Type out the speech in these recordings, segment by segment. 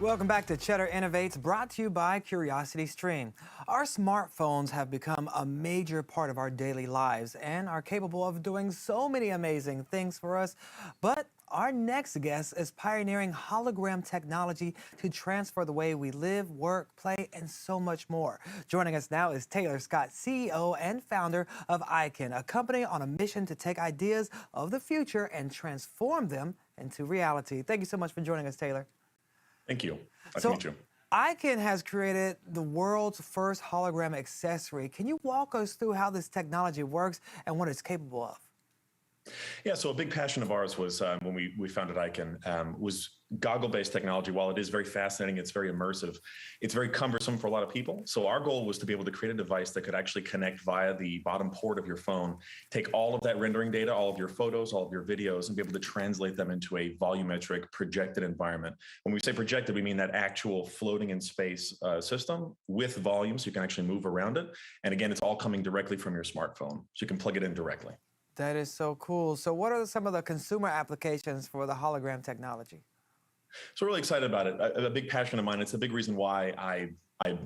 Welcome back to Cheddar Innovates, brought to you by CuriosityStream. Our smartphones have become a major part of our daily lives and are capable of doing so many amazing things for us. But our next guest is pioneering hologram technology to transfer the way we live, work, play, and so much more. Joining us now is Taylor Scott, CEO and founder of IKIN, a company on a mission to take ideas of the future and transform them into reality. Thank you so much for joining us, Taylor. Thank you. Nice to meet you. IKIN has created the world's first hologram accessory. Can you walk us through how this technology works and what it's capable of? Yeah, so a big passion of ours was when we founded IKIN was goggle-based technology. While it is very fascinating, it's very immersive, it's very cumbersome for a lot of people. So our goal was to be able to create a device that could actually connect via the bottom port of your phone, take all of that rendering data, all of your photos, all of your videos, and be able to translate them into a volumetric projected environment. When we say projected, we mean that actual floating in space system with volume, so you can actually move around it. And again, it's all coming directly from your smartphone, so you can plug it in directly. That is so cool. So what are some of the consumer applications for the hologram technology? So really excited about it. A big passion of mine. It's a big reason why I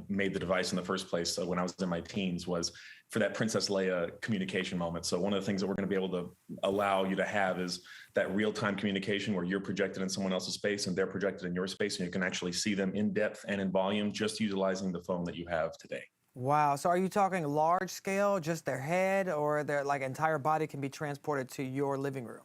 made the device in the first place when I was in my teens, was for that Princess Leia communication moment. So one of the things that we're going to be able to allow you to have is that real-time communication where you're projected in someone else's space and they're projected in your space, and you can actually see them in depth and in volume just utilizing the phone that you have today. Wow. So are you talking large scale, just their head, or their entire body can be transported to your living room?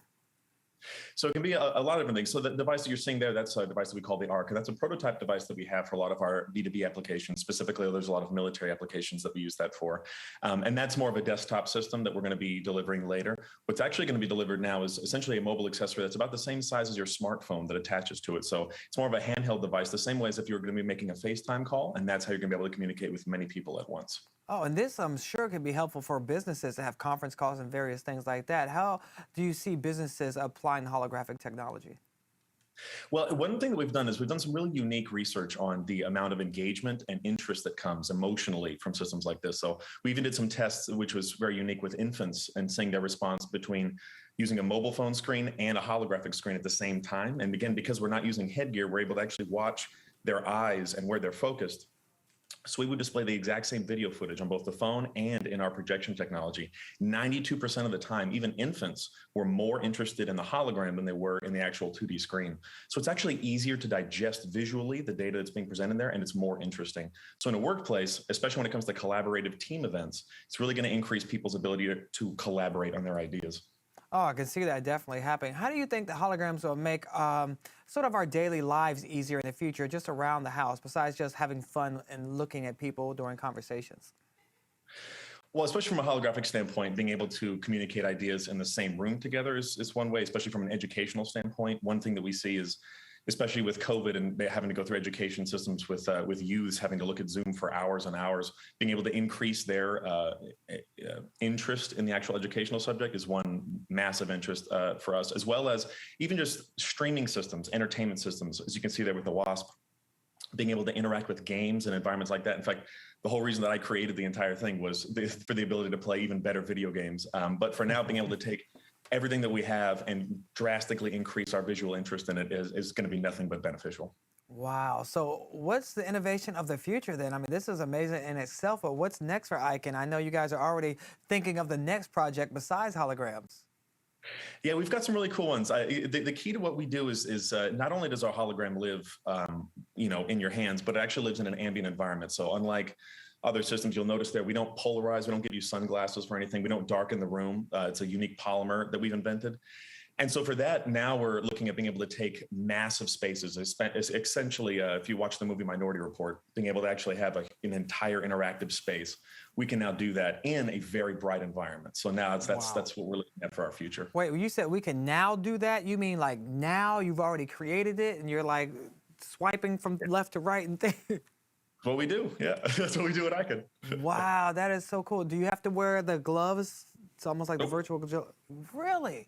So it can be a lot of different things. So the device that you're seeing there, that's a device that we call the ARC. And that's a prototype device that we have for a lot of our B2B applications. Specifically, there's a lot of military applications that we use that for. And that's more of a desktop system that we're going to be delivering later. What's actually going to be delivered now is essentially a mobile accessory that's about the same size as your smartphone that attaches to it. So it's more of a handheld device, the same way as if you're going to be making a FaceTime call. And that's how you're going to be able to communicate with many people at once. Oh, and this, I'm sure, can be helpful for businesses to have conference calls and various things like that. How do you see businesses applying holographic technology? Well, one thing that we've done is we've done some really unique research on the amount of engagement and interest that comes emotionally from systems like this. So we even did some tests, which was very unique with infants, and seeing their response between using a mobile phone screen and a holographic screen at the same time. And again, because we're not using headgear, we're able to actually watch their eyes and where they're focused. So we would display the exact same video footage on both the phone and in our projection technology. 92% of the time, even infants were more interested in the hologram than they were in the actual 2D screen. So it's actually easier to digest visually the data that's being presented there, and it's more interesting. So in a workplace, especially when it comes to collaborative team events, it's really going to increase people's ability to collaborate on their ideas. Oh, I can see that definitely happening. How do you think the holograms will make sort of our daily lives easier in the future, just around the house, besides just having fun and looking at people during conversations? Well, especially from a holographic standpoint, being able to communicate ideas in the same room together is one way, especially from an educational standpoint. One thing that we see is, especially with COVID and having to go through education systems with youths having to look at Zoom for hours and hours, being able to increase their interest in the actual educational subject is one massive interest for us, as well as even just streaming systems, entertainment systems, as you can see there with the WASP, being able to interact with games and environments like that. In fact, the whole reason that I created the entire thing was for the ability to play even better video games. But for now, being able to take everything that we have and drastically increase our visual interest in it is going to be nothing but beneficial. Wow. So what's the innovation of the future then? I mean, this is amazing in itself, but what's next for IKIN? I know you guys are already thinking of the next project besides holograms. Yeah, we've got some really cool ones. The key to what we do is not only does our hologram live, in your hands, but it actually lives in an ambient environment. So unlike other systems, you'll notice there, we don't polarize, we don't give you sunglasses for anything, we don't darken the room. It's a unique polymer that we've invented. And so for that, now we're looking at being able to take massive spaces. It's essentially, if you watch the movie Minority Report, being able to actually have an entire interactive space. We can now do that in a very bright environment. So now that's what we're looking at for our future. Wait, when you said we can now do that, you mean like now you've already created it and you're like swiping from left to right and things? What we do, yeah. That's what we do at IKIN. Wow, that is so cool. Do you have to wear the gloves? It's almost like the virtual gloves. Really?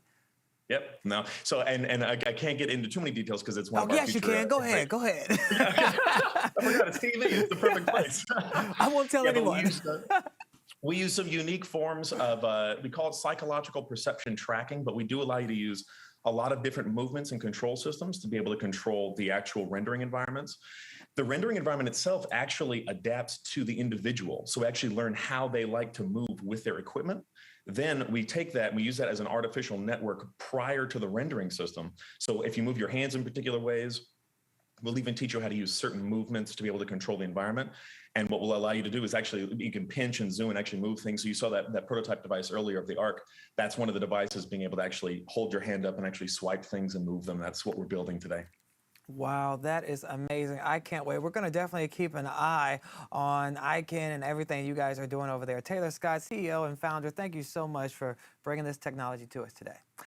Yep. No. So, and I can't get into too many details because it's one of our yes, future, you can. Go ahead. Go ahead. I forgot it's TV. It's the perfect place. I won't tell anyone. We use some unique forms of, we call it psychological perception tracking, but we do allow you to use a lot of different movements and control systems to be able to control the actual rendering environments. The rendering environment itself actually adapts to the individual. So we actually learn how they like to move with their equipment. Then we take that and we use that as an artificial network prior to the rendering system. So if you move your hands in particular ways, we'll even teach you how to use certain movements to be able to control the environment. And what will allow you to do is actually, you can pinch and zoom and actually move things. So you saw that prototype device earlier of the ARC. That's one of the devices, being able to actually hold your hand up and actually swipe things and move them. That's what we're building today. Wow, that is amazing. I can't wait. We're going to definitely keep an eye on IKIN and everything you guys are doing over there. Taylor Scott, CEO and founder, thank you so much for bringing this technology to us today.